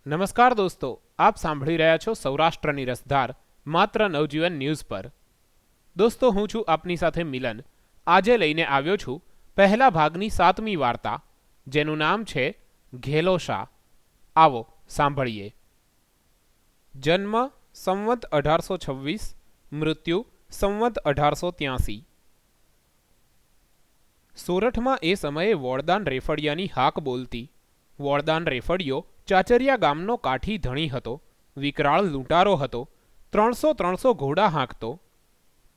નમસ્કાર દોસ્તો, આપ સાંભળી રહ્યા છો સૌરાષ્ટ્રની રસધાર માત્ર નવજીવન ન્યૂઝ પર. દોસ્તો, હું છું આપની સાથે મિલન. આજે લઈને આવ્યો છું પહેલા ભાગની 7મી વાર્તા, જેનું નામ છે ઘેલો શા. આવો સાંભળીએ. જન્મ સંવત 1826, મૃત્યુ સંવત 1883. સોરઠમાં એ સમયે વોળદાન રેફડિયાની હાક બોલતી. વોળદાન રેફડિયો ચાચરિયા ગામનો કાઠી ધણી હતો. વિકરાળ લૂંટારો હતો. 300 ઘોડા હાંકતો.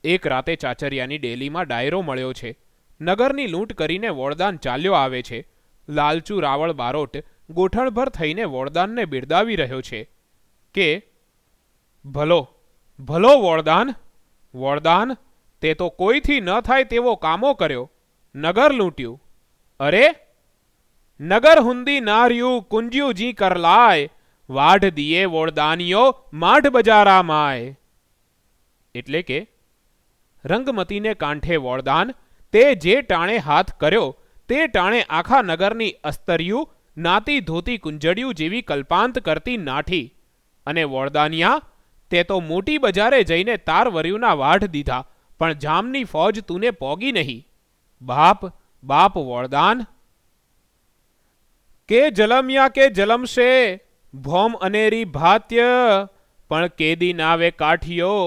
એક રાતે ચાચરિયાની ડેલીમાં ડાયરો મળ્યો છે. નગરની લૂંટ કરીને વોળદાન ચાલ્યો આવે છે. લાલચુ રાવળ બારોટ ગોઠણભર થઈને વોળદાનને બિરદાવી રહ્યો છે કે ભલો ભલો વોળદાન, વોળદાન, તે તો કોઈથી ન થાય તેવો કામો કર્યો. નગર લૂંટ્યું. અરે નગર હુંદી નાર્યું કુંજ્યું જી કરલાય, વાઢ દિયે વોળદાનિયો માઢ બજારા માય. એટલે કે રંગમતીને કાંઠે વોળદાન, તે જે ટાણે હાથ કર્યો તે ટાણે આખા નગરની અસ્તર્યું નાતી ધોતી કુંજડિયું જેવી કલ્પાંત કરતી નાઠી. અને વોળદાનિયા, તે તો મોટી બજારે જઈને તાર વર્યુના વાઢ દીધા, પણ જામની ફોજ તુને પોગી નહીં. બાપ બાપ વોળદાન. કે જલમ્યા કે જલમશે ભોમ અનેરી ભાત્ય, પણ કેદી નાવે કાઠિયો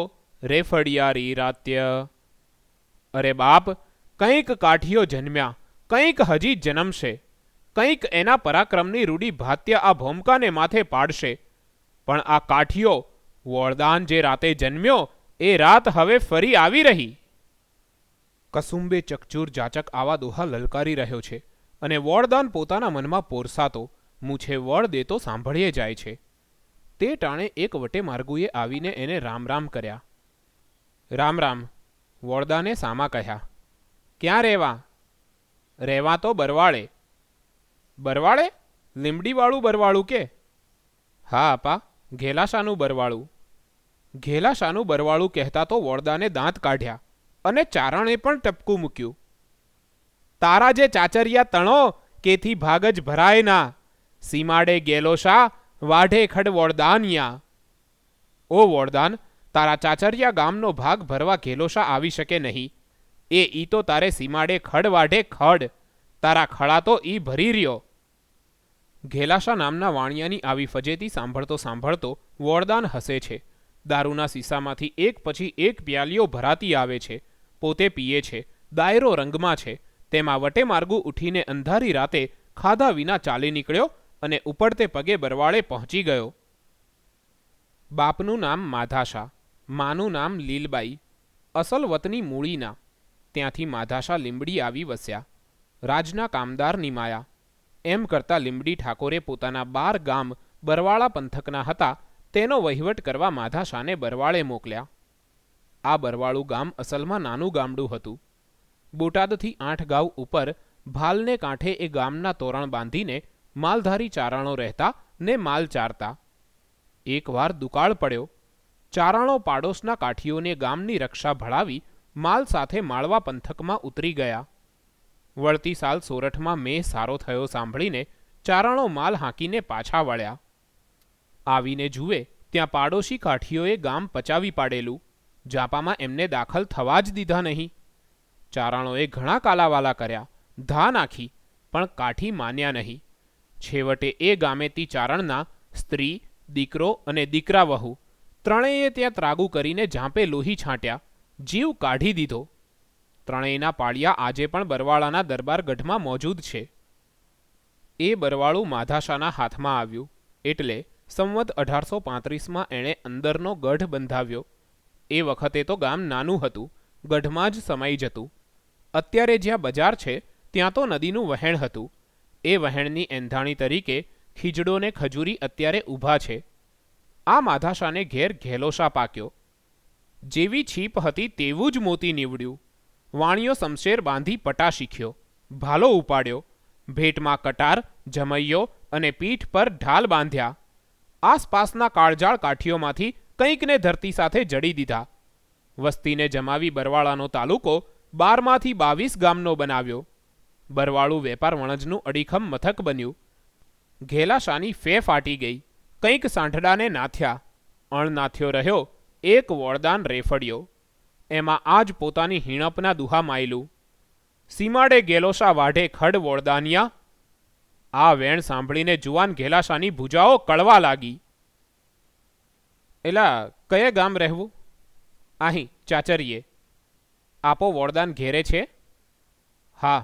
રેફડિયારી રાત્ય. અરે બાપ, કંઈક કાઠિયો જન્મ્યા, કંઈક હજી જન્મશે, કંઈક એના પરાક્રમની રૂડી ભાત્ય આ ભોમકાને માથે પાડશે. પણ આ કાઠિયો વોળદાન જે રાતે જન્મ્યો એ રાત હવે ફરી આવી રહી. કસુંબે ચકચૂર જાચક આવા દોહા લલકારી રહ્યો છે, અને વોળદાન પોતાના મનમાં પોરસાતો મૂછે વળ દેતો સાંભળીએ જાય છે. તે ટાણે એક વટે માર્ગુએ આવીને એને રામ રામ કર્યા. રામ રામ, વોળદાને સામા કહ્યા. ક્યાં રહેવા? રહેવા તો બરવાળે. બરવાળે? લીમડીવાળું બરવાળું કે? હા આપા, ઘેલાશાનું બરવાળું. ઘેલાશાનું બરવાળું કહેતા તો વોળદાને દાંત કાઢ્યા અને ચારણે પણ ટપકું મૂક્યું. તારા જે ચાચરિયા તણો કેથી ભાગ જ ભરાય ના, સીમાડે ગેલો શા વાઢે ખડ વોળદાનિયા. ઓ વોળદાન, તારા ચાચરિયા ગામનો ભાગ ભરવા ઘેલોશા આવી શકે નહીં. એ ઈ તો તારે સીમાડે ખડ વાઢે ખડ, તારા ખળા તો ઈ ભરી રહ્યો. ઘેલાશા નામના વાણિયાની આવી ફજેતી સાંભળતો સાંભળતો વોળદાન હસે છે. દારૂના સીસામાંથી એક પછી એક પ્યાલીઓ ભરાતી આવે છે. પોતે પીએ છે. દાયરો રંગમાં છે. તેમાં વટે માર્ગું ઉઠીને અંધારી રાતે ખાધા વિના ચાલી નીકળ્યો અને ઉપડતે પગે બરવાળે પહોંચી ગયો. બાપનું નામ માધાશા, માનું નામ લીલબાઈ, અસલ વતની મૂળીના. ત્યાંથી માધાશા લીંબડી આવી વસ્યા. રાજના કામદાર નિમાયા. એમ કરતા લીંબડી ઠાકોરે પોતાના 12 ગામ બરવાળા પંથકના હતા તેનો વહીવટ કરવા માધાશાને બરવાળે મોકલ્યા. આ બરવાળું ગામ અસલમાં નાનું ગામડું હતું. બોટાદથી 8 ગાંવ ઉપર ભાલને કાંઠે એ ગામના તોરણ બાંધીને માલધારી ચારણો રહેતા ને માલ ચારતા. એકવાર દુકાળ પડ્યો. ચારણો પાડોશના કાઠીઓને ગામની રક્ષા ભળાવી માલ સાથે માળવા પંથકમાં ઉતરી ગયા. વળતી સાલ સોરઠમાં મેં સારો થયો સાંભળીને ચારણો માલ હાંકીને પાછા વળ્યા. આવીને જુએ ત્યાં પાડોશી કાઠીઓએ ગામ પચાવી પાડેલું. જાપામાં એમને દાખલ થવા જ દીધા નહીં. ચારણોએ ઘણા કાલાવાલા કર્યા, ધા નાખી, પણ કાઠી માન્યા નહીં. છેવટે એ ગામેથી ચારણના સ્ત્રી, દીકરો અને દીકરા વહુ ત્રણેય ત્યાં ત્રાગુ કરીને ઝાંપે લોહી છાંટ્યા, જીવ કાઢી દીધો. ત્રણેયના પાળિયા આજે પણ બરવાળાના દરબારગઢમાં મોજૂદ છે. એ બરવાળું માધાશાના હાથમાં આવ્યું એટલે સંવત 1835માં એણે અંદરનો ગઢ બંધાવ્યો. એ વખતે તો ગામ નાનું હતું, ગઢમાં જ સમાઈ જતું. અત્યારે જ્યાં બજાર છે ત્યાં તો નદીનું વહેણ હતું. એ વહેણની એંધાણી તરીકે ખીજડો ને ખજૂરી અત્યારે ઊભા છે. આ માધાશાને ઘેર ઘેલોશા પાક્યો. જેવી છીપ હતી તેવું જ મોતી નીવડ્યું. વાણિયો શમશેર બાંધી પટા શીખ્યો, ભાલો ઉપાડ્યો, ભેટમાં કટાર, જમૈયો અને પીઠ પર ઢાલ બાંધ્યા. આસપાસના કાળજાળ કાઠીઓમાંથી કંઈકને ધરતી સાથે જડી દીધા. વસ્તીને જમાવી બરવાળાનો તાલુકો 12માંથી 22 ગામનો બનાવ્યો. બરવાળું વેપાર વણજનું અડીખમ મથક બન્યું. ઘેલાશાની ફે ફાટી ગઈ. કંઈક સાંઠડાને નાથ્યા, અણનાથ્યો રહ્યો એક વોળદાન રેફડ્યો, એમાં આજ પોતાની હીણપના દુહા માયલું. સીમાડે ગેલોશા વાઢે ખડ વોળદાનિયા. આ વેણ સાંભળીને જુવાન ઘેલાશાની ભૂજાઓ કળવા લાગી. એલા કયે ગામ રહેવું? અહીં ચાચરીએ. આપો વોળદાન ઘેરે છે? હા.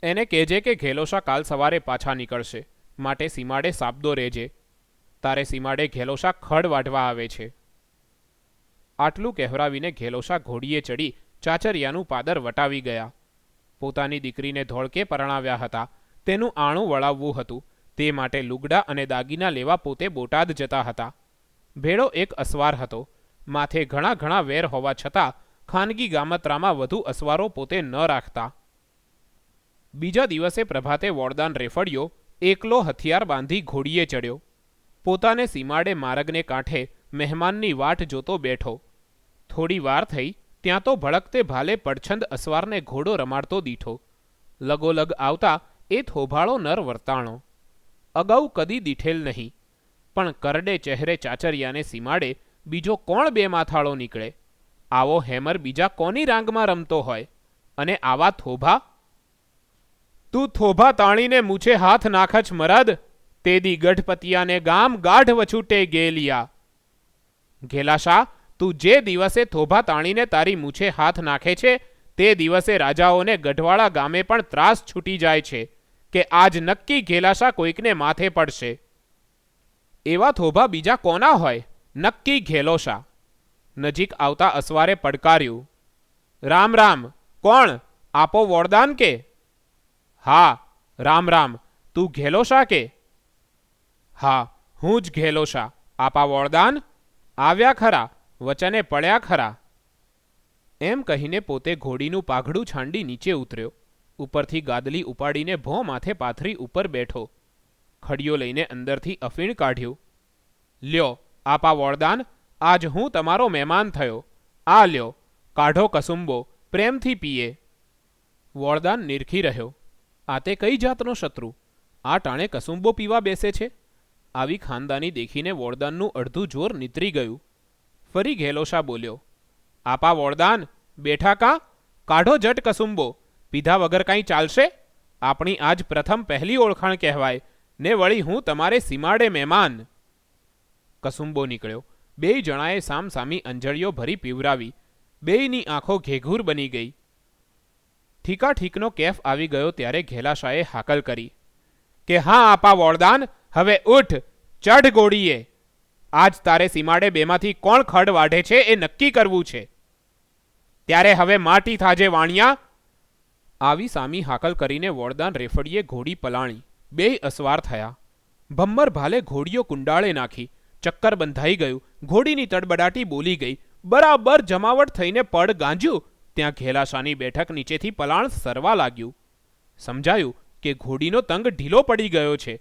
એને કહેજે કે ઘેલોશા કાલ સવારે પાછા નીકળશે, માટે સીમાડે સાબદો રહેજે. તારે સીમાડે ઘેલોશા ખડ વાઢવા આવે છે. આટલું કહેવરાવીને ઘેલોશા ઘોડીએ ચડી ચાચરિયાનું પાદર વટાવી ગયા. પોતાની દીકરીને ધોળકે પરણાવ્યા હતા, તેનું આણું વળાવવું હતું, તે માટે લુગડા અને દાગીના લેવા પોતે બોટાદ જતા હતા. ભેળો એક અસવાર હતો. માથે ઘણા ઘણા વેર હોવા છતાં ખાનગી ગામત્રામાં વધુ અસવારો પોતે ન રાખતા. બીજા દિવસે પ્રભાતે વોળદાન રેફડ્યો એકલો હથિયાર બાંધી ઘોડીએ ચડ્યો. પોતાને સીમાડે માર્ગને કાંઠે મહેમાનની વાટ જોતો બેઠો. થોડી વાર થઈ ત્યાં તો ભડકતે ભાલે પડછંદ અસવારને ઘોડો રમાડતો દીઠો. લગોલગ આવતા એ થોભાળો નર વર્તાણો. અગાઉ કદી દીઠેલ નહીં, પણ કરડે ચહેરે ચાચરિયાને સીમાડે બીજો કોણ બે માથાળો નીકળે? આવો હેમર બીજા કોની રાંગમાં રમતો હોય? અને આવા થોભા? તું થોભા તાણીને મૂછે હાથ નાખચ મરદ, તેદી ગઢપતિયાને ગામ ગાઢ વછૂટે ગેલિયા. ઘેલાશા, તું જે દિવસે થોભા તાણીને તારી મૂછે હાથ નાખે છે, તે દિવસે રાજાઓને ગઢવાળા ગામે પણ ત્રાસ છૂટી જાય છે કે આજ નક્કી ઘેલાશા કોઈકને માથે પડશે. એવા થોભા બીજા કોના હોય? નક્કી ઘેલોશા. નજીક આવતા અસવારે પડકાર્યું, રામ રામ. કોણ? આપો વોળદાન કે? હા. રામ રામ. તું ઘેલોશા કે? હા, હું જ ઘેલોશા. આપા વોળદાન? આવ્યા ખરા, વચને પડ્યા ખરા. એમ કહીને પોતે ઘોડીનું પાઘડું છાંડી નીચે ઉતર્યો. ઉપરથી ગાદલી ઉપાડીને ભોં માથે પાથરી ઉપર બેઠો. ખડીયો લઈને અંદરથી અફીણ કાઢ્યું. લ્યો આપા વોળદાન, આજ હું તમારો મહેમાન થયો. આ લ્યો, કાઢો કસુંબો, પ્રેમથી પીએ. વોળદાન નિરખી રહ્યો. આ તે કઈ જાતનો શત્રુ? આ ટાણે કસુંબો પીવા બેસે છે? આવી ખાનદાની દેખીને વોળદાનનું અડધું જોર નીતરી ગયું. ફરી ઘેલોશા બોલ્યો, આપા વોળદાન, બેઠા કાં? કાઢો જટ કસુંબો. પીધા વગર કાંઈ ચાલશે? આપણી આજ પ્રથમ પહેલી ઓળખાણ કહેવાય, ને વળી હું તમારે સીમાડે મહેમાન. કસુંબો નીકળ્યો. બેય જણાએ સામસામી અંજળીઓ ભરી પીવરાવી. બેયની આંખો ઘેઘૂર બની ગઈ. ઠીકાઠીકનો કેફ આવી ગયો ત્યારે ઘેલાશાએ હાકલ કરી કે હા આપા વોળદાન, હવે ઉઠ, ચઢ ગોળીએ. આજ તારે સીમાડે બેમાંથી કોણ ખડ વાઢે છે એ નક્કી કરવું છે. ત્યારે હવે માટી થાજે વાણિયા. આવી સામી હાકલ કરીને વોળદાન રેફડીએ ઘોડી પલાણી. બેય અસવાર થયા. ભમ્મર ભાલે ઘોડીઓ કુંડાળે નાખી. ચક્કર બંધાઈ ગયું. ઘોડીની તડબડાટી બોલી ગઈ. બરાબર જમાવટ થઈને પડ ગાંજ્યું ત્યાં ઘેલાશાની બેઠક નીચેથી પલાણ સરવા લાગ્યું. સમજાયું કે ઘોડીનો તંગ ઢીલો પડી ગયો છે.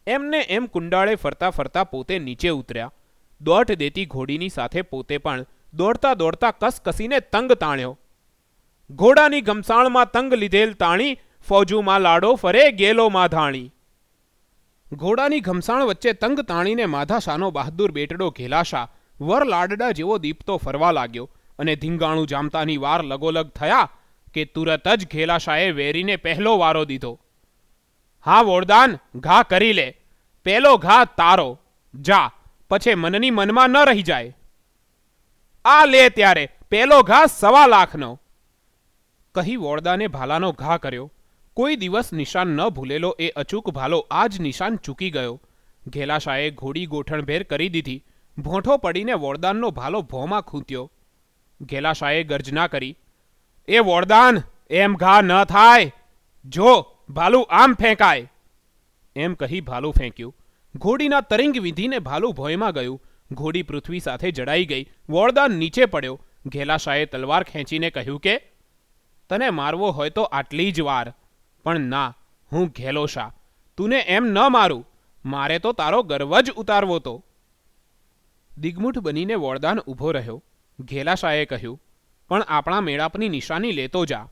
એમને એમ કુંડાળે ફરતા ફરતા પોતે નીચે ઉતર્યા. દોટ દેતી ઘોડીની સાથે પોતે પણ દોડતા દોડતા કસકસીને તંગ તાણ્યો. ઘોડાની ગમસાણમાં તંગ લીધેલ તાણી, ફૌજુમાં લાડો ફરે ગેલોમાં ધાણી. ઘોડાની ઘમસાણ વચ્ચે તંગ તાણીને માધાશાનો બહાદુર બેટડો ઘેલાશા વર લાડડા જેવો દીપતો ફરવા લાગ્યો અને ધીંગાણું જામતાની વાર લગોલગ થયા કે તુરત જ ઘેલાશાએ વેરીને પહેલો વારો દીધો. હા વોળદાન, ઘા કરી લે. પેલો ઘા તારો. જા, પછે મનની મનમાં ન રહી જાય. આ લે ત્યારે પેલો ઘા 1.25 લાખનો. કહી વોળદાને ભાલાનો ઘા કર્યો. કોઈ દિવસ નિશાન ન ભૂલેલો એ અચૂક ભાલો આજ નિશાન ચૂકી ગયો. ઘેલાશાએ ઘોડી ગોઠણભેર કરી દીધી. ભોંઠો પડીને વોળદાનનો ભાલો ભોંમાં ખૂંત્યો. ઘેલાશાએ ગર્જના કરી, એ વોળદાન, એમ ઘા ન થાય. જો, ભાલું આમ ફેંકાય. એમ કહી ભાલું ફેંક્યું. ઘોડીના તરિંગ વિધીને ભાલું ભોંયમાં ગયું. ઘોડી પૃથ્વી સાથે જડાઈ ગઈ. વોળદાન નીચે પડ્યો. ઘેલાશાએ તલવાર ખેંચીને કહ્યું કે તને મારવો હોય તો આટલી જ વાર, પણ ના, હું ઘેલોશા. તુને એમ ન મારું. મારે તો તારો ગર્વ જ ઉતારવો તો. દિગ્મુઠ બનીને વોળદાન ઊભો રહ્યો. ઘેલાશાએ કહ્યું, પણ આપણા મેળાપની નિશાની લેતો જા.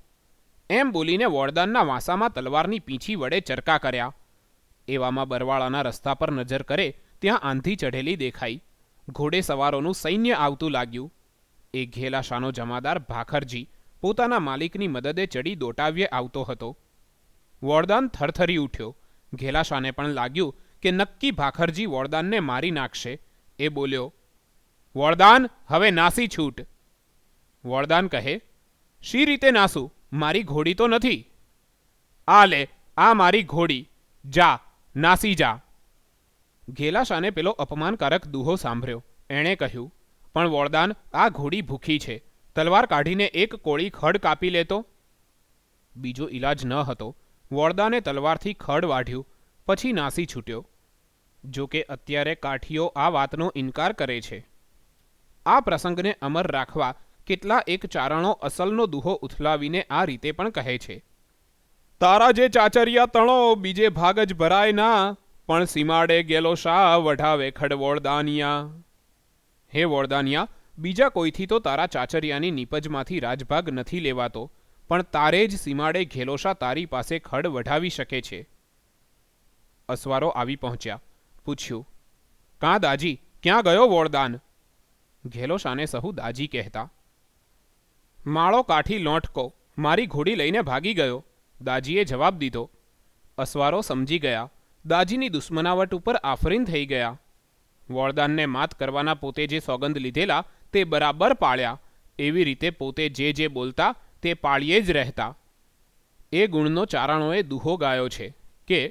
એમ બોલીને વોળદાનના વાંસામાં તલવારની પીંછી વડે ચરકા કર્યા. એવામાં બરવાળાના રસ્તા પર નજર કરે ત્યાં આંધી ચઢેલી દેખાઈ. ઘોડે સવારોનું સૈન્ય આવતું લાગ્યું. એ ઘેલાશાનો જમાદાર ભાખરજી પોતાના માલિકની મદદે ચડી દોટાવ્યે આવતો હતો. વોરદાન થરથરી ઉઠ્યો. ઘેલાશાને પણ લાગ્યું કે નક્કી ભાખરજી વોરદાનને મારી નાખશે. એ બોલ્યો, વોરદાન, હવે નાસી છૂટ. વોરદાન કહે, શી રીતે નાસું? મારી ઘોડી તો નથી. આ લે, આ મારી ઘોડી, જા, નાસી જા. ઘેલાશાને પેલો અપમાનકારક દુહો સાંભળ્યો. એણે કહ્યું, પણ વોરદાન, આ ઘોડી ભૂખી છે. તલવાર કાઢીને એક કોળી ખડ કાપી લેતો. બીજો ઈલાજ ન હતો. વોરદાને તલવારથી ખડ વાઢ્યું, પછી નાસી છૂટ્યો. જો કે અત્યારે કાઠીઓ આ વાતનો ઇનકાર કરે છે. આ પ્રસંગને અમર રાખવા કેટલા એક ચારણો અસલનો દુહો ઉથલાવીને આ રીતે પણ કહે છે, તારા જે ચાચરિયા તણો બીજે ભાગ જ ભરાય ના, પણ સીમાડે ગેલો શા વઢાવે ખડ વોરદાનિયા. હે વોરદાનિયા, બીજા કોઈથી તો તારા ચાચરિયાની નીપજમાંથી રાજભાગ નથી લેવાતો, પણ તારે જ સીમાડે ઘેલોશા તારી પાસે ખડ વઢાવી શકે છે. અસવારો આવી પહોંચ્યા. પૂછ્યું, કાં દાજી, ક્યાં ગયો વોરદાન? ઘેલોશાને સહુ દાજી કહેતા. માળો કાઠી લોંઠકો, મારી ઘોડી લઈને ભાગી ગયો. દાજીએ જવાબ દીધો. અસવારો સમજી ગયા. દાજીની દુશ્મનાવટ ઉપર આફરીન થઈ ગયા. વોરદાનને માત કરવાના પોતે જે સોગંદ લીધેલા તે બરાબર પાળ્યા. એવી રીતે પોતે જે બોલતા તે પાળીએ જ રહેતા. એ ગુણનો ચારણોએ દુહો ગાયો છે કે,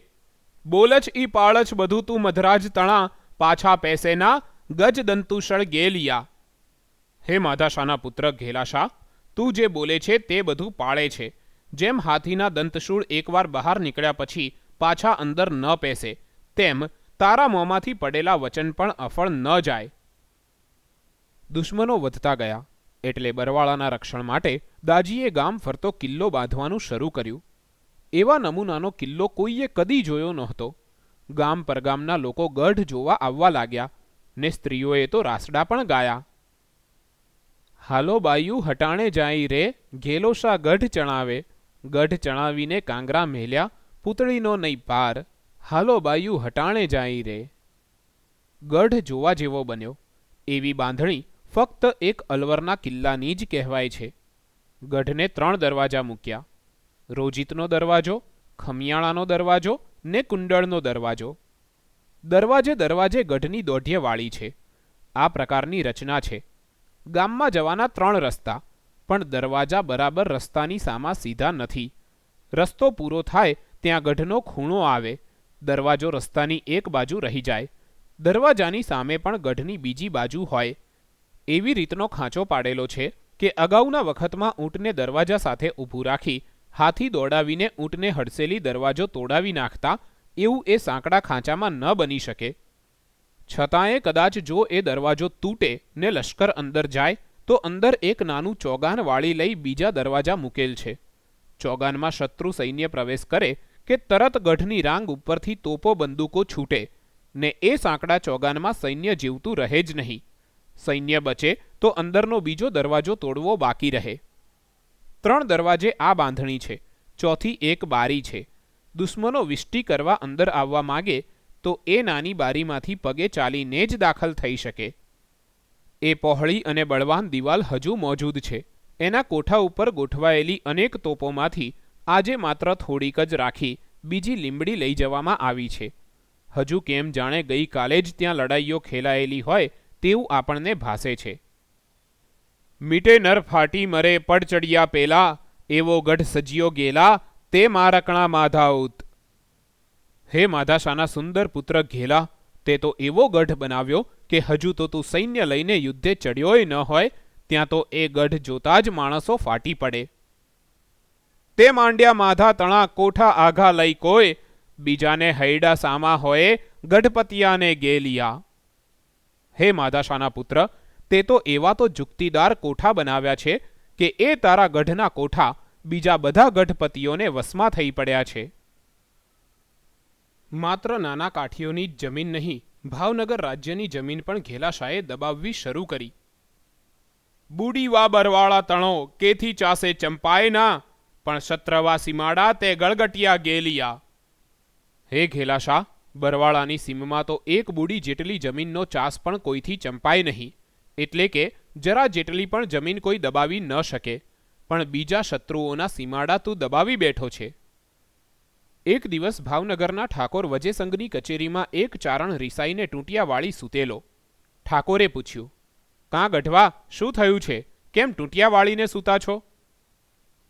બોલચ ઈ પાળચ બધું તું મધરાજ તણા, પાછા પૈસે ના ગજ દંતુષળ ગેલિયા. હે માધાશાના પુત્ર ઘેલાશા, તું જે બોલે છે તે બધું પાળે છે. જેમ હાથીના દંતશૂળ એકવાર બહાર નીકળ્યા પછી પાછા અંદર ન પેસે, તેમ તારા મોંમાંથી પડેલા વચન પણ અફળ ન જાય. દુશ્મનો વધતા ગયા એટલે બરવાળાના રક્ષણ માટે દાજીએ ગામ ફરતો કિલ્લો બાંધવાનું શરૂ કર્યું. એવા નમૂનાનો કિલ્લો કોઈએ કદી જોયો નહોતો. ગામ પરગામના લોકો ગઢ જોવા આવવા લાગ્યા ને સ્ત્રીઓએ તો રાસડા પણ ગાયા. હાલો બાયું હટાણે જાય રે, ઘેલોશા ગઢ ચણાવે, ગઢ ચણાવીને કાંગરા મેલ્યા, પૂતળીનો નહીં પાર, હાલો બાયું હટાણે જાય રે. ગઢ જોવા જેવો બન્યો. એવી બાંધણી ફક્ત એક અલવરના કિલ્લાની જ કહેવાય છે. ગઢને 3 દરવાજા મૂક્યા. રોજિતનો દરવાજો, ખમિયાણાનો દરવાજો ને કુંડળનો દરવાજો. દરવાજે દરવાજે ગઢની દોઢીએ વાળી છે. આ પ્રકારની રચના છે. ગામમાં જવાના 3 રસ્તા, પણ દરવાજા બરાબર રસ્તાની સામા સીધા નથી. રસ્તો પૂરો થાય ત્યાં ગઢનો ખૂણો આવે. દરવાજો રસ્તાની એક બાજુ રહી જાય. દરવાજાની સામે પણ ગઢની બીજી બાજુ હોય. એવી રીતનો ખાંચો પાડેલો છે કે અગાઉના વખતમાં ઊંટને દરવાજા સાથે ઊભું રાખી હાથી દોડાવીને ઊંટને હડસેલી દરવાજો તોડાવી નાખતા, એવું એ સાંકડા ખાંચામાં ન બની શકે. છતાંય કદાચ જો એ દરવાજો તૂટે ને લશ્કર અંદર જાય તો અંદર એક નાનું ચોગાન વાળી લઈ બીજા દરવાજા મૂકેલ છે. ચોગાનમાં શત્રુ સૈન્ય પ્રવેશ કરે કે તરત ગઢની રાંગ ઉપરથી તોપો બંદૂકો છૂટે ને એ સાંકડા ચોગાનમાં સૈન્ય જીવતું રહે જ નહીં. સૈન્ય બચે તો અંદરનો બીજો દરવાજો તોડવો બાકી રહે. 3 દરવાજે આ બાંધણી છે. ચોથી એક બારી છે. દુશ્મનો વિષ્ટિ કરવા અંદર આવવા માગે તો એ નાની બારીમાંથી પગે ચાલીને જ દાખલ થઈ શકે. એ પહોળી અને બળવાન દિવાલ હજુ મોજૂદ છે. એના કોઠા ઉપર ગોઠવાયેલી અનેક તોપોમાંથી આજે માત્ર થોડીક જ રાખી બીજી લીંબડી લઈ જવામાં આવી છે. હજુ કેમ જાણે ગઈકાલે જ ત્યાં લડાઈઓ ખેલાયેલી હોય તેવું આપણને ભાસે છે. મીટે નર ફાટી મરે પડ ચડિયા પેલા, એવો ગઢ સજિયો ગેલા તે મારકણા માધાઉત. હે માધાશાના સુંદર પુત્ર ઘેલા, તે તો એવો ગઢ બનાવ્યો કે હજુ તો તું સૈન્ય લઈને યુદ્ધે ચડ્યોય ન હોય ત્યાં તો એ ગઢ જોતા જ માણસો ફાટી પડે. તે માંડ્યા માધા તણા કોઠા આઘા લઈ કોઈ, બીજાને હૈડા સામા હોય ગઢપતિયાને ગેલિયા. હે માધાશાના પુત્ર, તે તો એવા તો જુક્તિદાર કોઠા બનાવ્યા છે કે એ તારા ગઢના કોઠા બીજા બધા ગઢપતિઓને વશમાં થઈ પડ્યા છે. માત્ર નાના કાઠીઓની જ જમીન નહીં, ભાવનગર રાજ્યની જમીન પણ ઘેલાશાએ દબાવવી શરૂ કરી. બુડી વા બરવાળા તણો કેથી ચાસે ચંપાય ના, પણ શત્રવા સીમાડા તે ગળગટિયા ગેલિયા. હે ઘેલાશા, બરવાળાની સીમમાં તો એક બુડી જેટલી જમીનનો ચાસ પણ કોઈથી ચંપાય નહીં, એટલે કે જરા જેટલી પણ જમીન કોઈ દબાવી ન શકે, પણ બીજા શત્રુઓના સીમાડા તું દબાવી બેઠો છે. એક દિવસ ભાવનગરના ઠાકોર વજેસંગની કચેરીમાં એક ચારણ રિસાઈને ટૂંટિયા વાળી સૂતેલો. ઠાકોરે પૂછ્યું, કાં ગઢવા, શું થયું છે? કેમ ટૂંટિયા વાળીને સૂતા છો?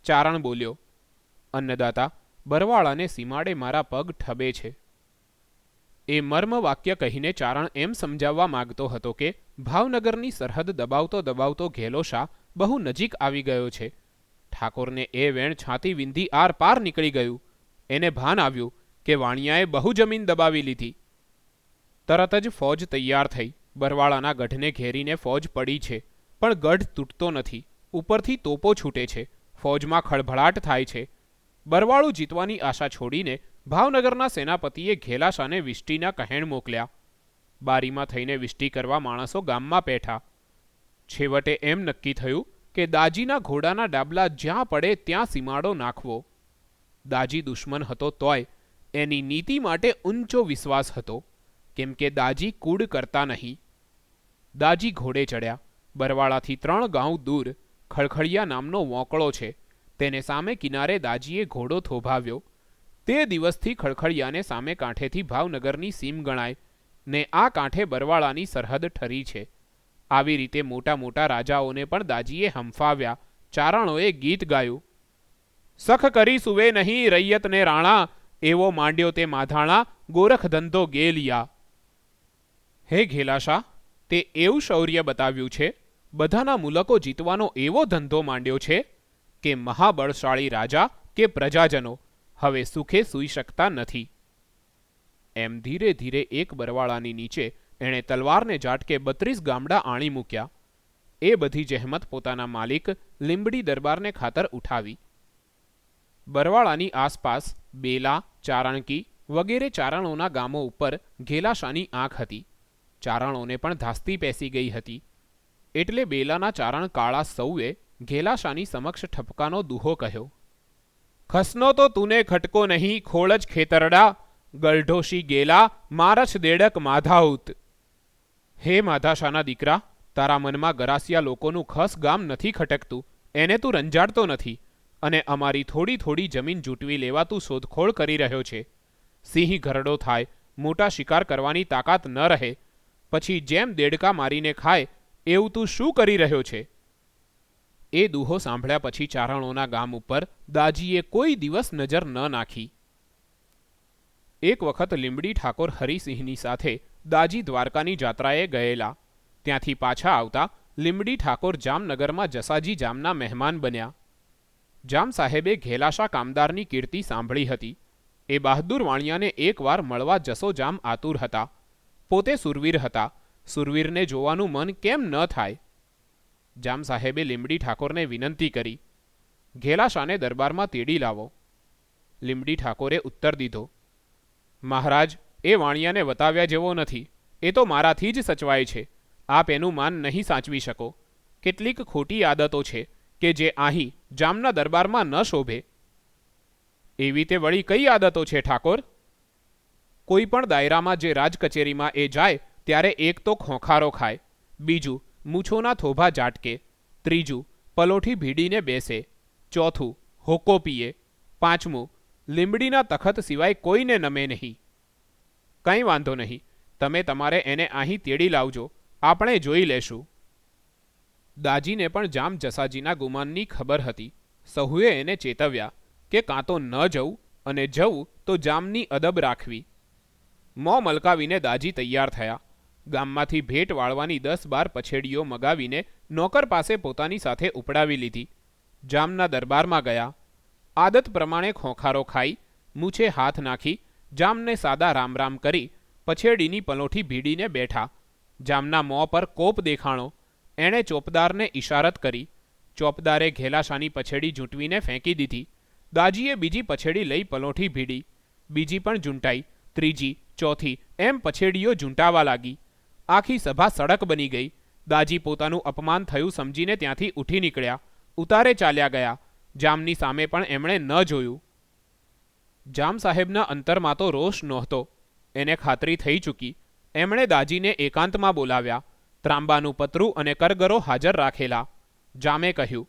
ચારણ બોલ્યો, અન્નદાતા, બરવાળાને સીમાડે મારા પગ ઠબે છે. એ મર્મ વાક્ય કહીને ચારણ એમ સમજાવવા માગતો હતો કે ભાવનગરની સરહદ દબાવતો દબાવતો ઘેલો શાહ બહુ નજીક આવી ગયો છે. ઠાકોરને એ વેણ છાતી વિંધી આર પાર નીકળી ગયું. એને ભાન આવ્યું કે વાણિયાએ બહુ જમીન દબાવી લીધી. તરત જ ફોજ તૈયાર થઈ. બરવાળાના ગઢને ઘેરીને ફોજ પડી છે, પણ ગઢ તૂટતો નથી. ઉપરથી તોપો છૂટે છે. ફોજમાં ખળભળાટ થાય છે. બરવાળું જીતવાની આશા છોડીને ભાવનગરના સેનાપતિએ ઘેલાશાને વિષ્ટિના કહેણ મોકલ્યા. બારીમાં થઈને વિષ્ટિ કરવા માણસો ગામમાં પેઠા. છેવટે એમ નક્કી થયું કે દાજીના ઘોડાના ડાબલા જ્યાં પડે ત્યાં સીમાડો નાખવો. દાજી દુશ્મન હતો તોય એની નીતિ માટે ઊંચો વિશ્વાસ હતો, કેમ કે દાજી કૂડ કરતા નહીં. દાજી ઘોડે ચડ્યા. બરવાળાથી 3 ગાંવ દૂર ખળખળિયા નામનો વોંકળો છે, તેને સામે કિનારે દાજીએ ઘોડો થોભાવ્યો. તે દિવસથી ખળખળિયાને સામે કાંઠેથી ભાવનગરની સીમ ગણાય ને આ કાંઠે બરવાળાની સરહદ ઠરી છે. આવી રીતે મોટા મોટા રાજાઓને પણ દાજીએ હંફાવ્યા. ચારણોએ ગીત ગાયું, સખ કરી સુવે નહીં રૈયતને રાણા, એવો માંડ્યો તે માધાણા, ગોરખ ધંધો ગેલિયા. હે ઘેલાશા, તે એવું શૌર્ય બતાવ્યું છે, બધાના મુલકો જીતવાનો એવો ધંધો માંડ્યો છે કે મહાબળશાળી રાજા કે પ્રજાજનો હવે સુખે સૂઈ શકતા નથી. એમ ધીરે ધીરે એક બરવાળાની નીચે એણે તલવારને ઝાટકે 32 ગામડા આણી મૂક્યા. એ બધી જહેમત પોતાના માલિક લીંબડી દરબારને ખાતર ઉઠાવી. બરવાળાની આસપાસ બેલા, ચારણકી વગેરે ચારણોના ગામો ઉપર ઘેલાશાની આંખ હતી. ચારણોને પણ ધાસ્તી પેસી ગઈ હતી. એટલે બેલાના ચારણ કાળા સૌએ ઘેલાશાની સમક્ષ ઠપકાનો દુહો કહ્યો, ખસનો તો તુને ખટકો નહીં ખોળ જ ખેતરડા, ગલઢોશી ગેલા મારછ દેડક માધાઉત. હે માધાશાના દીકરા, તારા મનમાં ગરાસિયા લોકોનું ખસ ગામ નથી ખટકતું, એને તું રંજાડતો નથી, અને અમારી થોડી થોડી જમીન જૂટવી લેવા તું શોધખોળ કરી રહ્યો છે. સિંહ ઘરડો થાય, મોટા શિકાર કરવાની તાકાત ન રહે, પછી જેમ દેડકા મારીને ખાય એવું તું શું કરી રહ્યો છે? એ દુહો સાંભળ્યા પછી ચારણોના ગામ ઉપર દાજીએ કોઈ દિવસ નજર ન નાખી. એક વખત લીંબડી ઠાકોર હરિસિંહની સાથે દાજી દ્વારકાની જાત્રાએ ગયેલા. ત્યાંથી પાછા આવતા લીંબડી ઠાકોર જામનગરમાં જસાજી જામના મહેમાન બન્યા. જામ સાહેબે ઘેલાશા કામદારની કીર્તિ સાંભળી હતી. એ બહાદુર વાણિયાને એકવાર મળવા જસો જામ આતુર હતા. પોતે સુરવીર હતા. સુરવીરને જોવાનું મન કેમ ન થાય? જામ સાહેબે લીંબડી ઠાકોરને વિનંતી કરી, ઘેલાશાને દરબારમાં તેડી લાવો. લીંબડી ઠાકોરે ઉત્તર દીધો, મહારાજ, એ વાણિયાને વતાવ્યા જેવો નથી. એ તો મારાથી જ સચવાય છે. આપ એનું માન નહીં સાચવી શકો. કેટલીક ખોટી આદતો છે કે જે અહીં જામના દરબારમાં ન શોભે. એવી તે વળી કઈ આદતો છે ઠાકોર? કોઈ પણ દાયરામાં જે રાજ કચેરીમાં એ જાય ત્યારે એક તો ખોખારો ખાય, બીજું મૂછોના થોભા ઝાટકે, ત્રીજું પલોઠી ભીડીને બેસે, ચોથું હોકો પીએ, પાંચમું લીંબડીના તખત સિવાય કોઈને નમે નહીં. કંઈ વાંધો નહીં, તમે તમારે એને અહીં તેડી લાવજો, આપણે જોઈ લેશું. દાજીને પણ જામ જસાજીના ગુમાનની ખબર હતી. સહુએ એને ચેતવ્યા કે કાં તો ન જવું, અને જવું તો જામની અદબ રાખવી. મોં મલકાવીને દાજી તૈયાર થયા. ગામમાંથી ભેટ વાળવાની 10-12 પછેડીઓ મગાવીને નોકર પાસે પોતાની સાથે ઉપડાવી લીધી. જામના દરબારમાં ગયા. આદત પ્રમાણે ખોખારો ખાઈ, મૂછે હાથ નાખી, જામને સાદા રામ રામ કરી પછેડીની પલોઠી ભીડીને બેઠા. જામના મોં પર કોપ દેખાણો. એણે ચોપદારને ઇશારત કરી. ચોપદારે ઘેલાશાની પછેડી ઝૂંટવીને ફેંકી દીધી. દાજીએ બીજી પછેડી લઈ પલોઠી ભીડી. બીજી પણ ઝૂંટાઈ, ત્રીજી, ચોથી, એમ પછેડીઓ ઝૂંટાવા લાગી. આખી સભા સડક બની ગઈ. દાજી પોતાનું અપમાન થયું સમજીને ત્યાંથી ઉઠી નીકળ્યા. ઉતારે ચાલ્યા ગયા. જામની સામે પણ એમણે ન જોયું. જામ સાહેબના અંતરમાં તો રોષ નહોતો, એને ખાતરી થઈ ચૂકી. એમણે દાજીને એકાંતમાં બોલાવ્યા. ત્રાંબાનું પતરું અને કરગરો હાજર રાખેલા. જામે કહ્યું,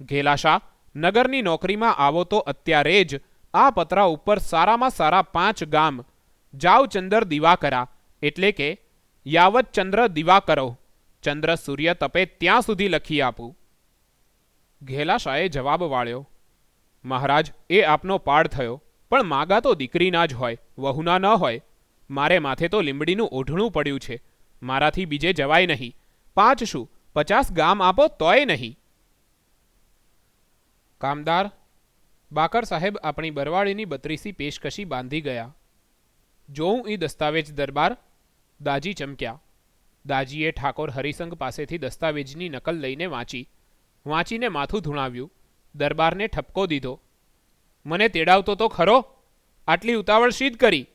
ઘેલાશા, નગરની નોકરીમાં આવો તો અત્યારે જ આ પતરા ઉપર સારામાં સારા 5 ગામ જાવચંદર દિવાકરા એટલે કે યાવત ચંદ્ર દિવાકરો, ચંદ્ર સૂર્ય તપે ત્યાં સુધી લખી આપું. ઘેલાશાએ જવાબ વાળ્યો, મહારાજ, એ આપનો પાડ થયો, પણ માગા તો દીકરીના જ હોય, વહુના ન હોય. મારે માથે તો લીંબડીનું ઓઢણું પડ્યું છે. મારાથી બીજે જવાય નહીં. 5 શું 50 ગામ આપો તોય નહીં. કામદાર, બાકર સાહેબ આપણી બરવાળીની 32 પેશકશી બાંધી ગયા. જોઉં ઈ દસ્તાવેજ દરબાર? દાજી ચમક્યા. દાજીએ ઠાકોર હરિસંગ પાસેથી દસ્તાવેજની નકલ લઈને વાંચીને માથું ધૂણાવ્યું. દરબારને ઠપકો દીધો. મને તેડાવતો તો ખરો? આટલી ઉતાવળ શી જ કરી?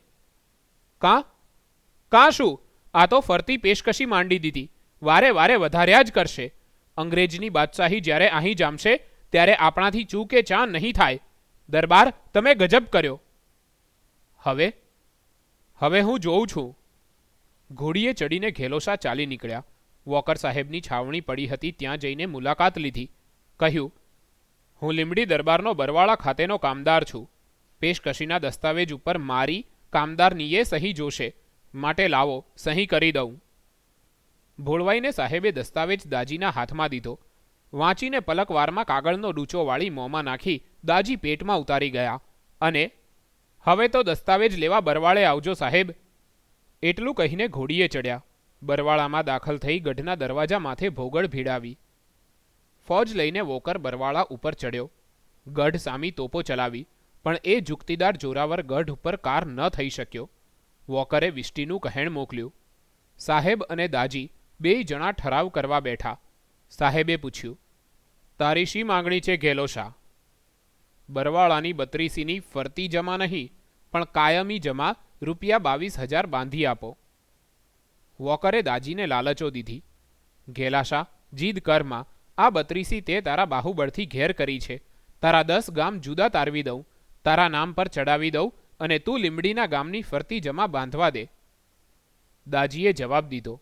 કાં શું? આ તો ફરતી પેશકશી માંડી દીધી. વારે વારે વધાર્યા જ કરશે. અંગ્રેજની બાદશાહી જ્યારે અહીં જામશે ત્યારે આપણાથી ચૂકે ચા નહીં થાય. દરબાર, તમે ગજબ કર્યો. હવે હું જોઉં છું. ઘોડીએ ચડીને ઘેલોશા ચાલી નીકળ્યા. વોકર સાહેબની છાવણી પડી હતી ત્યાં જઈને મુલાકાત લીધી. કહ્યું, હું લીંબડી દરબારનો બરવાળા ખાતેનો કામદાર છું. પેશકશીના દસ્તાવેજ ઉપર મારી કામદારનીએ સહી જોશે, માટે લાવો, સહી કરી દઉં. ભોળવાઈને સાહેબે દસ્તાવેજ દાજીના હાથમાં દીધો. વાંચીને પલકવારમાં કાગળનો ડૂચો વાળી મોંમાં નાખી દાજી પેટમાં ઉતારી ગયા અને હવે તો દસ્તાવેજ લેવા બરવાળે આવજો સાહેબ. એટલું કહીને ઘોડીએ ચડ્યા. બરવાળામાં દાખલ થઈ ગઢના દરવાજા માથે ભોગળ ભીડાવી. ફોજ લઈને વોકર બરવાળા ઉપર ચડ્યો. ગઢ સામી તોપો ચલાવી, પણ એ જુક્તિદાર જોરાવર ગઢ ઉપર કાર ન થઈ શક્યો. વોકરે વિષ્ટીનું કહેણ મોકલ્યું. સાહેબ અને દાજી 2 જણા ઠરાવ કરવા બેઠા. સાહેબે પૂછ્યું, તારી શી માંગણી છે ઘેલોશા? બરવાળાની 32ની ફરતી જમા નહીં, પણ કાયમી જમા ₹22,000 બાંધી આપો. વોકરે દાજીને લાલચો દીધી. ઘેલાશા, જીદ કરમાં. આ 32 તે તારા બાહુબળથી ઘેર કરી છે. તારા 10 ગામ જુદા તારવી દઉં, તારા નામ પર ચડાવી દઉં અને તું લીંબડીના ગામની ફરતી જમા બાંધવા દે. દાજીએ જવાબ દીધો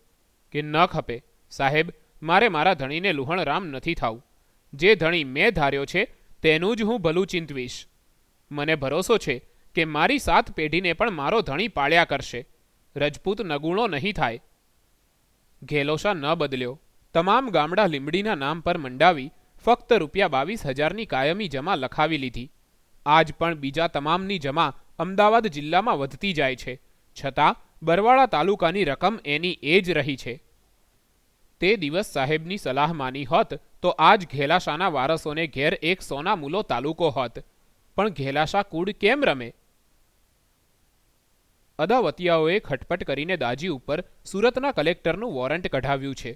કે ન ખપે સાહેબ, મારે મારા ધણીને લુહણરામ નથી થાવું. જે ધણી મેં ધાર્યો છે તેનું જ હું ભલું ચિંતવીશ. મને ભરોસો છે કે મારી 7 પેઢીને પણ મારો ધણી પાળ્યા કરશે. રજપૂત નગુણો નહીં થાય. ઘેલોશા ન બદલ્યો. તમામ ગામડા લીંબડીના નામ પર મંડાવી ફક્ત ₹22,000ની કાયમી જમા લખાવી લીધી. આજ પણ બીજા તમામની જમા અમદાવાદ જિલ્લામાં વધતી જાય છે, છતાં બરવાળા તાલુકાની રકમ એની એ જ રહી છે. તે દિવસ સાહેબની સલાહ માની હોત તો આજ ઘેલાશાના વારસોને ઘેર એક સોના મૂલો તાલુકો હોત. પણ ઘેલાશા કૂડ કેમ રમે? અદાવતિયાઓએ ખટપટ કરીને દાજી ઉપર સુરતના કલેક્ટરનું વોરંટ કઢાવ્યું છે.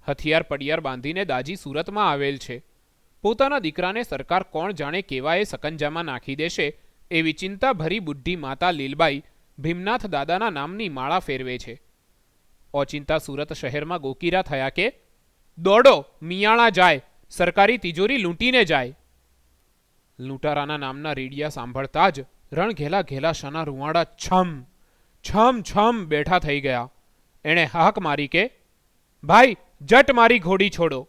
હથિયાર પડિયાર બાંધીને દાજી સુરતમાં આવેલ છે. પોતાના દીકરાને સરકાર કોણ જાણે કેવાએ સકંજામાં નાખી દેશે એવી ચિંતાભરી બુઢી માતા લીલબાઈ ભીમનાથ દાદાના નામની માળા ફેરવે છે. ઓચિંતા સુરત શહેરમાં ગોકીરા થયા કે દોડો, મિયાણા જાય, સરકારી તિજોરી લૂંટીને જાય. લૂંટારાના નામના રેડિયા સાંભળતા જ રણઘેલા ઘેલાશાના રૂવાડા છમ છમ છમ બેઠા થઈ ગયા. એણે હાક મારી કે ભાઈ, જટ મારી ઘોડી છોડો.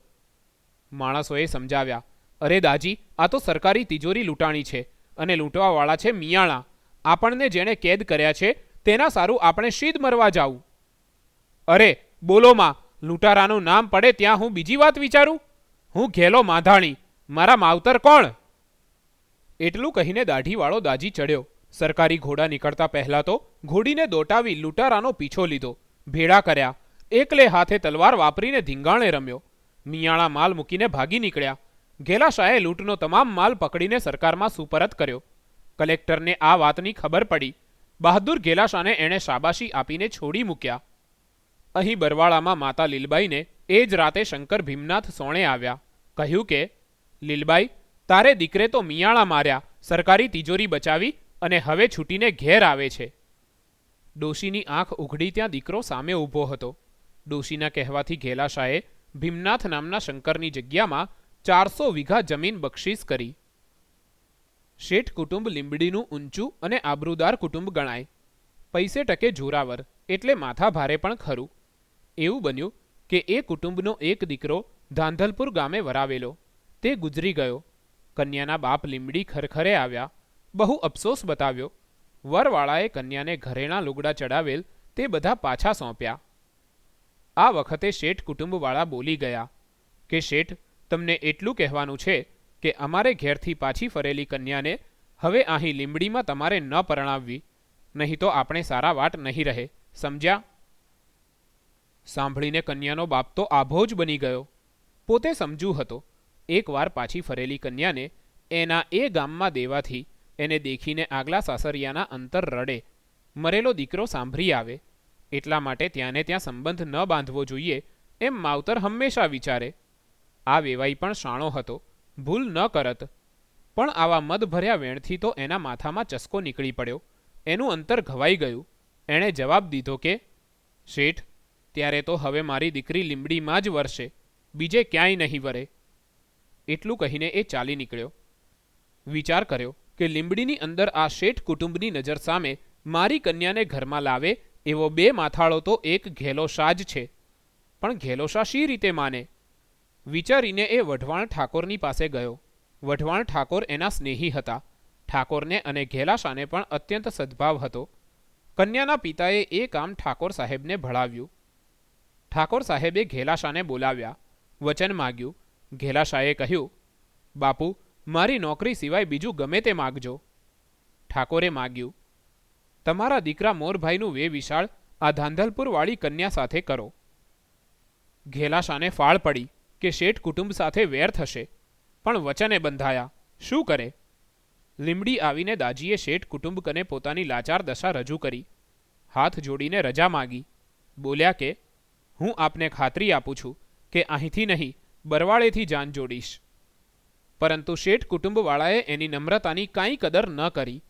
માણસોએ સમજાવ્યા, અરે દાજી, આ તો સરકારી તિજોરી લૂંટાણી છે અને લૂંટવાવાળા છે મિયાણા. આપણને જેણે કેદ કર્યા છે તેના સારું આપણે શીદ મરવા જાવું. અરે બોલોમાં, લૂંટારાનું નામ પડે ત્યાં હું બીજી વાત વિચારું? હું ઘેલો માધાણી, મારા માવતર કોણ? એટલું કહીને દાઢીવાળો દાજી ચડ્યો. સરકારી ઘોડા નીકળતા પહેલા તો ઘોડીને દોટાવી લૂંટારાનો પીછો લીધો. ભેડા કર્યા. એકલે હાથે તલવાર વાપરીને ધીંગાણે રમ્યો. મિયાણા માલ મૂકીને ભાગી નીકળ્યા. ઘેલાશાએ લૂંટનો તમામ માલ પકડીને સરકારમાં સુપરત કર્યો. કલેક્ટરને આ વાતની ખબર પડી. બહાદુર ઘેલાશાને એણે શાબાશી આપીને છોડી મૂક્યા. અહીં બરવાળામાં માતા લીલબાઈને એ જ રાતે શંકર ભીમનાથ સોણે આવ્યા. કહ્યું કે લીલબાઈ, તારે દીકરે તો મિયાણા માર્યા, સરકારી તિજોરી બચાવી અને હવે છૂટીને ઘેર આવે છે. ડોશીની આંખ ઉઘડી ત્યાં દીકરો સામે ઊભો હતો. ડોશીના કહેવાથી ઘેલાશાએ ભીમનાથ નામના શંકરની જગ્યામાં 400 વીઘા જમીન બક્ષિસ કરી. શેઠ કુટુંબ લીંબડીનું ઊંચું અને આબરૂદાર કુટુંબ ગણાય. પૈસે ટકે જોરાવર એટલે માથા ભારે પણ ખરું. એવું બન્યું કે એ કુટુંબનો એક દીકરો ધાંધલપુર ગામે વરાવેલો તે ગુજરી ગયો. કન્યાના બાપ લીમડી ખરખરે આવ્યા. બહુ અફસોસ બતાવ્યો. વરવાળાએ કન્યાને ઘરેણા લુગડા ચડાવેલ તે બધા પાછા સોંપ્યા. આ વખતે શેઠ કુટુંબવાળા બોલી ગયા કે શેઠ, તમને એટલું કહેવાનું છે કે અમારે ઘેરથી પાછી ફરેલી કન્યાને હવે અહીં લીમડીમાં તમારે ન પરણાવવી, નહીં તો આપણે સારા વાટ નહીં રહે, સમજ્યા? સાંભળીને કન્યાનો બાપ તો આભો જ બની ગયો. પોતે સમજુ હતો. એકવાર પાછી ફરેલી કન્યાને એના એ ગામમાં દેવાથી એને દેખીને આગલા સાસરિયાના અંતર રડે, મરેલો દીકરો સાંભળી આવે, એટલા માટે ત્યાંને ત્યાં સંબંધ ન બાંધવો જોઈએ એમ માવતર હંમેશા વિચારે. આ વેવાઈ પણ શાણો હતો, ભૂલ ન કરત. પણ આવા મદભર્યા વેણથી તો એના માથામાં ચસ્કો નીકળી પડ્યો. એનું અંતર ઘવાઈ ગયું. એણે જવાબ દીધો કે શેઠ, ત્યારે તો હવે મારી દીકરી લીમડીમાં જ વરસે, બીજે ક્યાંય નહીં વરે. એટલું કહીને એ ચાલી નીકળ્યો. વિચાર કર્યો કે લીમડીની અંદર આ શેઠ કુટુંબની નજર સામે મારી કન્યાને ઘરમાં લાવે એવો બે માથાળો તો એક ઘેલોશા જ છે. પણ ઘેલોશા શી રીતે માને? વિચારીને એ વઢવાણ ઠાકોરની પાસે ગયો. વઢવાણ ઠાકોર એના સ્નેહી હતા. ઠાકોરને અને ઘેલાશાને પણ અત્યંત સદ્ભાવ હતો. કન્યાના પિતાએ એ કામ ઠાકોર સાહેબને ભળાવ્યું. ઠાકોર સાહેબે ઘેલાશાને બોલાવ્યા. વચન માગ્યું. ઘેલાશાએ કહ્યું, બાપુ, મારી નોકરી સિવાય બીજું ગમે તે માગજો. ઠાકોરે માગ્યું, તમારા દીકરા મોરભાઈનું વે વિશાળ આ ધાંધલપુરવાળી કન્યા સાથે કરો. ઘેલાશાને ફાળ પડી કે શેઠ કુટુંબ સાથે વેર થશે, પણ વચને બંધાયા. શું કરે? લીમડી આવીને દાજીએ શેઠ કુટુંબ કને પોતાની લાચાર દશા રજૂ કરી. હાથ જોડીને રજા માગી. બોલ્યા કે હું આપને ખાતરી આપું છું કે અહીંથી નહીં, બરવાળેથી જાન જોડીશ. પરંતુ શેઠ કુટુંબવાળાએ એની નમ્રતાની કાંઈ કદર ન કરી.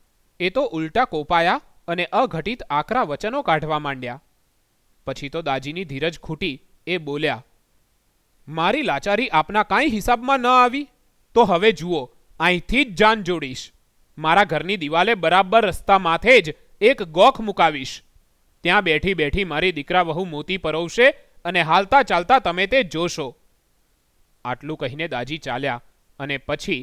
એ તો ઉલટા કોપાયા અને અઘટિત આકરા વચનો કાઢવા માંડ્યા. પછી તો દાજીની ધીરજ ખૂટી. એ બોલ્યા, મારી લાચારી આપના કાંઈ હિસાબમાં ન આવી તો હવે જુઓ, અહીંથી જ જાન જોડીશ. મારા ઘરની દિવાલે બરાબર રસ્તા માથે જ એક ગોખ મુકાવીશ. ત્યાં બેઠી બેઠી મારી દીકરા વહુ મોતી પરોવશે અને હાલતા ચાલતા તમે તે જોશો. આટલું કહીને દાજી ચાલ્યા અને પછી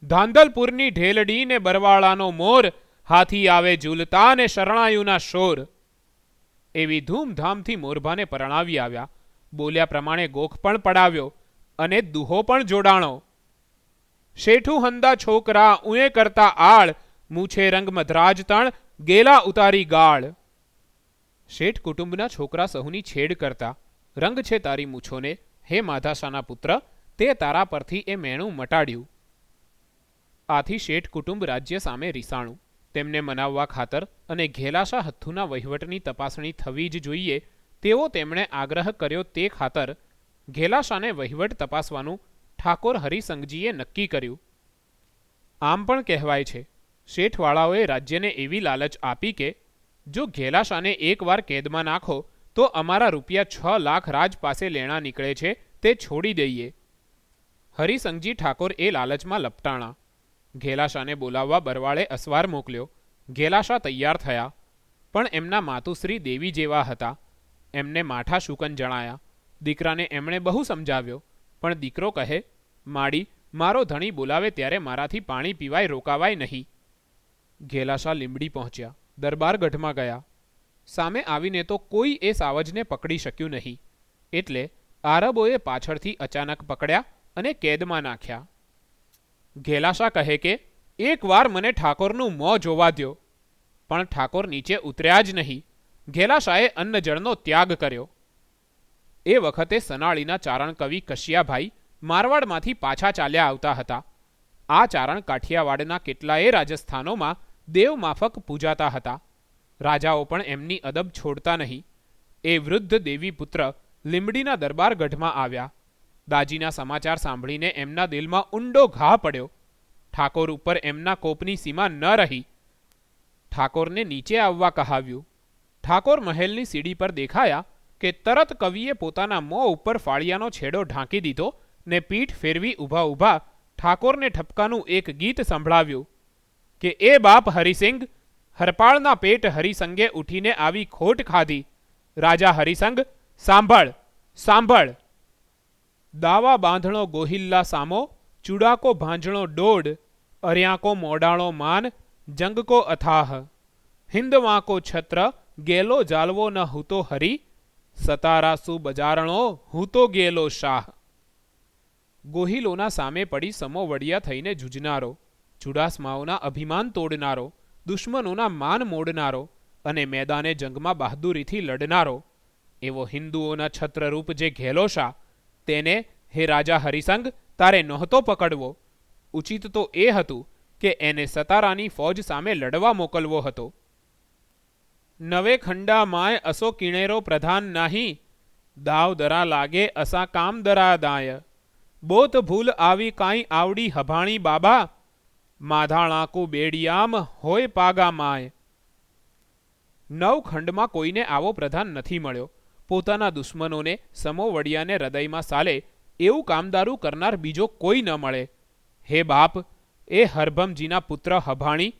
ધાંધલપુરની ઢેલડી ને બરવાળાનો મોર, હાથી આવે ઝૂલતા ને શરણાયુના શોર. એવી ધૂમધામથી મોરભાને પરણાવી આવ્યા. બોલ્યા પ્રમાણે ગોખ પણ પડાવ્યો અને દુહો પણ જોડાણો. શેઠું હંદા છોકરા ઉએ કરતા આળ, મૂછે રંગ મધરાજ તણ ગેલા ઉતારી ગાળ. શેઠ કુટુંબના છોકરા સહુની છેડ કરતા, રંગ છે તારી મૂછોને, હે માધાશાના પુત્ર, તે તારા પરથી એ મેણું મટાડ્યું. આથી શેઠ કુટુંબ રાજ્ય સામે રીસાણું. તેમને મનાવવા ખાતર અને ઘેલાશા હથ્થુના વહીવટની તપાસણી થવી જ જોઈએ તેવો તેમણે આગ્રહ કર્યો. તે ખાતર ઘેલાશાને વહીવટ તપાસવાનું ઠાકોર હરિસંઘજીએ નક્કી કર્યું. આમ પણ કહેવાય છે, શેઠવાળાઓએ રાજ્યને એવી લાલચ આપી કે જો ઘેલાશાને એકવાર કેદમાં નાખો તો અમારા રૂપિયા 6 લાખ રાજ પાસે લેણા નીકળે છે તે છોડી દઈએ. હરિસંઘજી ઠાકોર એ લાલચમાં લપટાણા. ઘેલાશાને બોલાવવા બરવાળે અસવાર મોકલ્યો. ઘેલાશા તૈયાર થયા, પણ એમના માતુશ્રી દેવી જેવા હતા. એમને માઠા શુકન જણાયા. દીકરાને એમણે બહુ સમજાવ્યો, પણ દીકરો કહે, માડી, મારો ધણી બોલાવે ત્યારે મારાથી પાણી પીવાય રોકાવાય નહીં. ઘેલાશા લીમડી પહોંચ્યા. દરબારગઢમાં ગયા. સામે આવીને તો કોઈ એ સાવજને પકડી શક્યું નહીં. એટલે આરબોએ પાછળથી અચાનક પકડ્યા અને કેદમાં નાખ્યા. ઘેલાશા કહે કે એકવાર મને ઠાકોરનું મોં જોવા દ્યો. પણ ઠાકોર નીચે ઉતર્યા જ નહીં. ઘેલાશાએ અન્નજળનો ત્યાગ કર્યો. એ વખતે સનાળીના ચારણ કવિ કશિયાભાઈ મારવાડમાંથી પાછા ચાલ્યા આવતા હતા. આ ચારણ કાઠિયાવાડના કેટલાયે રાજસ્થાનોમાં દેવ માફક પૂજાતા હતા. રાજાઓ પણ એમની અદબ છોડતા નહીં. એ વૃદ્ધ દેવી પુત્ર લીમડીના દરબારગઢમાં આવ્યા. દાજીના સમાચાર સાંભળીને એમના દિલમાં ઊંડો ઘા પડ્યો. ઠાકોર ઉપર એમના કોપની સીમા ન રહી. ઠાકોરને નીચે આવવા કહાવ્યું. ઠાકોર મહેલની સીડી પર દેખાયા કે તરત કવિએ પોતાના મોં ઉપર ફાળિયાનો છેડો ઢાંકી દીધો ને પીઠ ફેરવી ઊભા ઊભા ઠાકોરને ઠપકાનું એક ગીત સંભળાવ્યું કે એ બાપ હરિસિંઘ, હરપાળના પેટ હરિસંગે ઉઠીને આવી ખોટ ખાધી. રાજા હરિસંગ, સાંભળ સાંભળ. દાવા બાંધણો ગોહિલ્લા સામો, ચૂડાકો ભાંજણો ડોડ, અર્યાકો મોડાણો માન, જંગકો અથાહ. હિંદવાકો છત્ર, ગેલો જાલવો ન હૂતો હરી, સતારાસુ બજારણો હૂતો ગેલો શાહ. ગોહિલોના સામે પડી સમો વડિયા થઈને જૂજનારો, ચુડાસમાઓના અભિમાન તોડનારો, દુશ્મનોના માન મોડનારો અને મેદાને જંગમાં બહાદુરીથી લડનારો એવો હિન્દુઓના છત્રરૂપ જે ઘેલો શાહ, તેને હે રાજા હરિસંગ તારે નહોતો પકડવો. ઉચિત તો એ હતું કે એને સતારાની ફૌજ સામે લડવા મોકલવો હતો. નવે ખંડા માય અસો કિણેરો પ્રધાન નાહી, દાવ દરા લાગે અસા કામ દરા દાય. બોત ભૂલ આવી કાંઈ આવડી હભાણી બાબા, માધાણાકુ બેડિયામ હોય પાગા માય. નવ ખંડમાં કોઈને આવો પ્રધાન નથી મળ્યો. પોતાના દુશ્મનોને સમો વડિયાને હૃદયમાં સાલે એવું કામદારું કરનાર બીજો કોઈ ન મળે. હે બાપ, એ હરભમજીના પુત્ર હભાણી,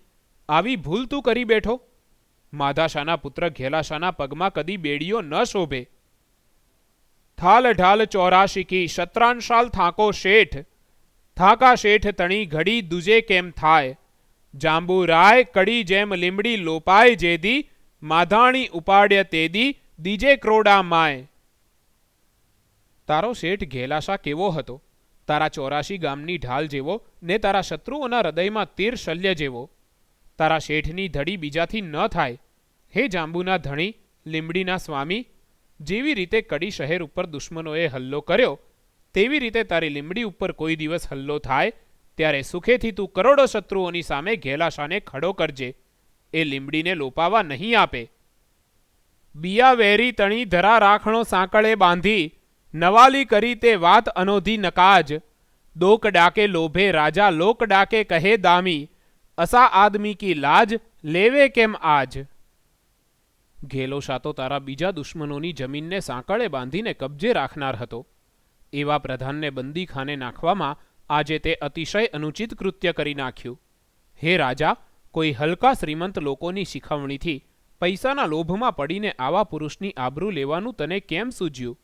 આવી ભૂલ તું કરી બેઠો. માધાશાના પુત્ર ઘેલાશાના પગમાં કદી બેડીઓ ન શોભે. થાલ ઢાલ 84 કી શત્રાંશાલ થાકો શેઠ, થાકા શેઠ તણી ઘડી દુજે કેમ થાય. જાંબુ રાય કડી જેમ લીમડી લોપાય જેદી, માધાણી ઉપાડ્ય તેદી દીજે ક્રોડા માય. તારો શેઠ ઘેલાશા કેવો હતો? તારા 84 ગામની ઢાલ જેવો ને તારા શત્રુઓના હૃદયમાં તીર શલ્ય જેવો. તારા શેઠની ધડી બીજાથી ન થાય. હે જાંબુના ધણી, લીમડીના સ્વામી, જેવી રીતે કડી શહેર ઉપર દુશ્મનોએ હલ્લો કર્યો, તેવી રીતે તારી લીમડી ઉપર કોઈ દિવસ હલ્લો થાય ત્યારે સુખેથી તું કરોડો શત્રુઓની સામે ઘેલાશાને ખડો કરજે. એ લીમડીને લોપાવા નહીં આપે. બિયા વેરી તણી ધરા રાખણો સાંકળે બાંધી, નવાલી કરી તે વાત અનોધી નકાજ. દોક ડાકે લોભે રાજા લોક ડાકે કહે દામી, અસા આદમી કી લાજ લેવે કેમ આજ. ઘેલો શા તો તારા બીજા દુશ્મનોની જમીનને સાંકળે બાંધીને કબજે રાખનાર હતો. એવા પ્રધાનને બંદીખાને નાખવામાં આજે તે અતિશય અનુચિત કૃત્ય કરી નાખ્યું. હે રાજા, કોઈ હલકા શ્રીમંત લોકોની શીખવણીથી પૈસાના લોભમાં પડીને આવા પુરુષની આબરૂ લેવાનું તને કેમ સૂઝ્યું?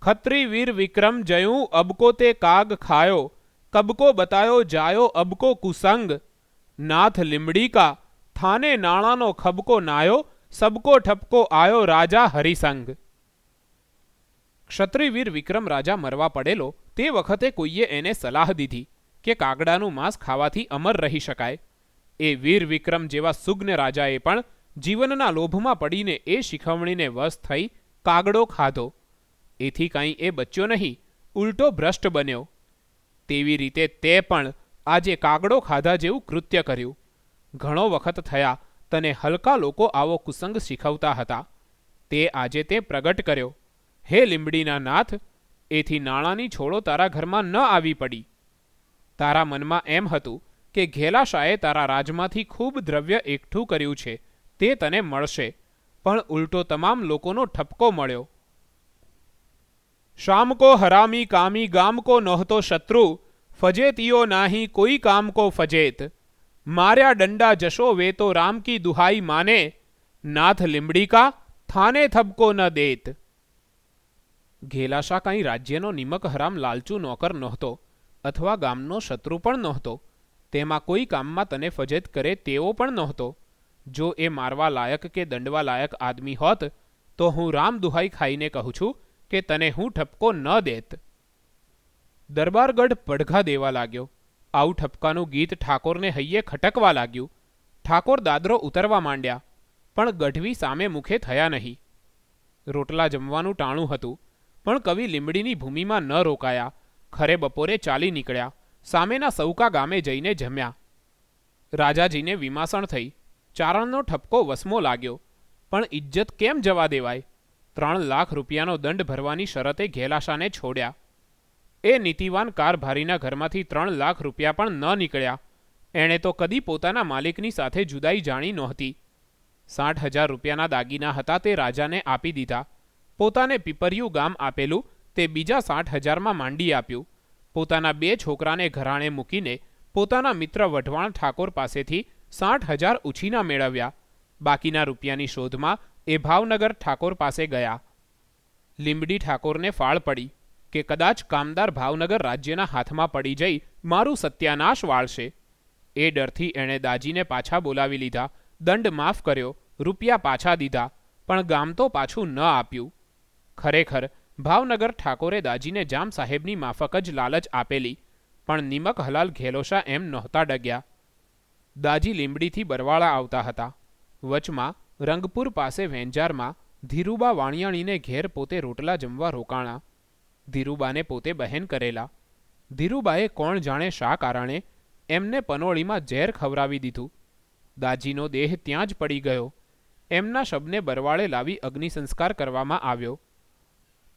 ખત્રી વીર વિક્રમ જયું અબકો તે કાગ ખાયો, કબકો બતાયો જાયો અબકો કુસંગ. નાથ લીમડી કા થાને નાણાનો ખબકો નાયો, સબકો ઠપકો આયો રાજા હરિસંગ. ક્ષત્રિવીર વિક્રમ રાજા મરવા પડેલો તે વખતે કોઈએ એને સલાહ દીધી કે કાગડાનું માંસ ખાવાથી અમર રહી શકાય. એ વીર વિક્રમ જેવા સુગ્ન રાજાએ પણ જીવનના લોભમાં પડીને એ શીખવણીને વશ થઈ કાગડો ખાધો. એથી કાંઈ એ બચ્યો નહીં, ઉલટો ભ્રષ્ટ બન્યો. તેવી રીતે તે પણ આજે કાગડો ખાધા જેવું કૃત્ય કર્યું. ઘણો વખત થયા તને હલકા લોકો આવો કુસંગ શીખવતા હતા. તે આજે તે પ્રગટ કર્યો. હે લીમડીના નાથ, એથી નાણાંની છોડો તારા ઘરમાં ન આવી પડી. તારા મનમાં એમ હતું કે ઘેલાશાએ તારા રાજમાંથી ખૂબ દ્રવ્ય એકઠું કર્યું છે, તે તને મળશે, પણ ઉલટો તમામ લોકોનો ઠપકો મળ્યો. શામ કો હરામી કામી ગામ કો નહોતો શત્રુ, ફજેતીઓ નાહી કોઈ કામ કો ફજેત. માર્યા ડંડા જશો વે તો રામ કી દુહાઈ માને, નાથ લીમડી કા થાને થબકો ન દેત. ઘેલાશા કાંઈ રાજ્યનો નિમક હરામ લાલચુ નોકર નહોતો, અથવા ગામનો શત્રુ પણ નહોતો. તેમાં કોઈ કામમાં તને ફજેત કરે તેવો પણ નહોતો. જો એ મારવા લાયક કે દંડવા લાયક આદમી હોત તો હું રામ દુહાઈ ખાઈને કહું છું કે તને હું ઠપકો ન દેત. દરબારગઢ પડઘા દેવા લાગ્યો. આવું ઠપકાનું ગીત ઠાકોરને હૈયે ખટકવા લાગ્યું. ઠાકોર દાદરો ઉતરવા માંડ્યા, પણ ગઢવી સામે મુખે થયા નહીં. રોટલા જમવાનું ટાણું હતું, પણ કવિ લીમડીની ભૂમિમાં ન રોકાયા. ખરે બપોરે ચાલી નીકળ્યા. સામેના સૌકા ગામે જઈને જમ્યા. રાજાજીને વિમાસણ થઈ. ચારણનો ઠપકો વસમો લાગ્યો, પણ ઇજ્જત કેમ જવા દેવાય? 3 લાખ રૂપિયાનો દંડ ભરવાની શરતે ઘેલાશાને છોડ્યા. એ નીતિવાન કારભારીના ઘરમાંથી 3 લાખ રૂપિયા પણ ન નીકળ્યા. એણે તો કદી પોતાના માલિકની સાથે જુદાઈ જાણી નહોતી. 60,000 રૂપિયાના દાગીના હતા તે રાજાને આપી દીધા. પોતાને પીપરિયું ગામ આપેલું તે બીજા 60,000માં માંડી આપ્યું. પોતાના 2 છોકરાને ઘરાણે મૂકીને પોતાના મિત્ર વઢવાણ ઠાકોર પાસેથી 60,000 ઉછીના મેળવ્યા. બાકીના રૂપિયાની શોધમાં એ ભાવનગર ઠાકોર પાસે ગયા. લીંબડી ઠાકોરને ફાળ પડી કે કદાચ કામદાર ભાવનગર રાજ્યના હાથમાં પડી જઈ મારું સત્યાનાશ વાળશે. એ ડરથી એણે દાજીને પાછા બોલાવી લીધા, દંડ માફ કર્યો, રૂપિયા પાછા દીધા, પણ ગામ તો પાછું ન આપ્યું. ખરેખર ભાવનગર ઠાકોરે દાજીને જામ સાહેબની માફક જ લાલચ આપેલી, પણ નિમક હલાલ ઘેલોશા એમ નહોતા ડગ્યા. દાજી લીંબડીથી બરવાળા આવતા હતા. વચમાં રંગપુર પાસે વેંજારમાં ધીરુબા વાણિયાણીને ઘેર પોતે રોટલા જમવા રોકાણા. ધીરુબાને પોતે બહેન કરેલા. ધીરુબાએ કોણ જાણે શા કારણે એમને પનોળીમાં ઝેર ખવરાવી દીધું. દાજીનો દેહ ત્યાં જ પડી ગયો. એમના શબને બરવાળે લાવી અગ્નિસંસ્કાર કરવામાં આવ્યો.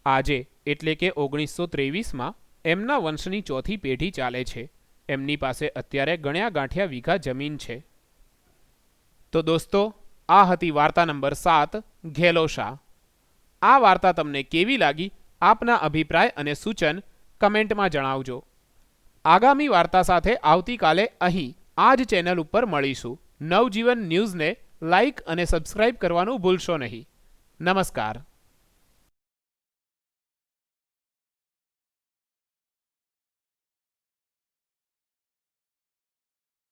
આજે એટલે કે 1923માં એમના વંશની ચોથી પેઢી ચાલે છે. એમની પાસે અત્યારે ગણ્યા ગાંઠ્યા વીઘા જમીન છે. તો દોસ્તો, આ હતી વાર્તા નંબર 7, ઘેલોશા. આ વાર્તા તમને કેવી લાગી? આપના અભિપ્રાય અને સૂચન કમેન્ટમાં જણાવજો. આગામી વાર્તા સાથે આવતીકાલે અહીં આ જ ચેનલ ઉપર મળીશું. નવજીવન ન્યૂઝને લાઇક અને સબસ્ક્રાઇબ કરવાનું ભૂલશો નહીં. નમસ્કાર.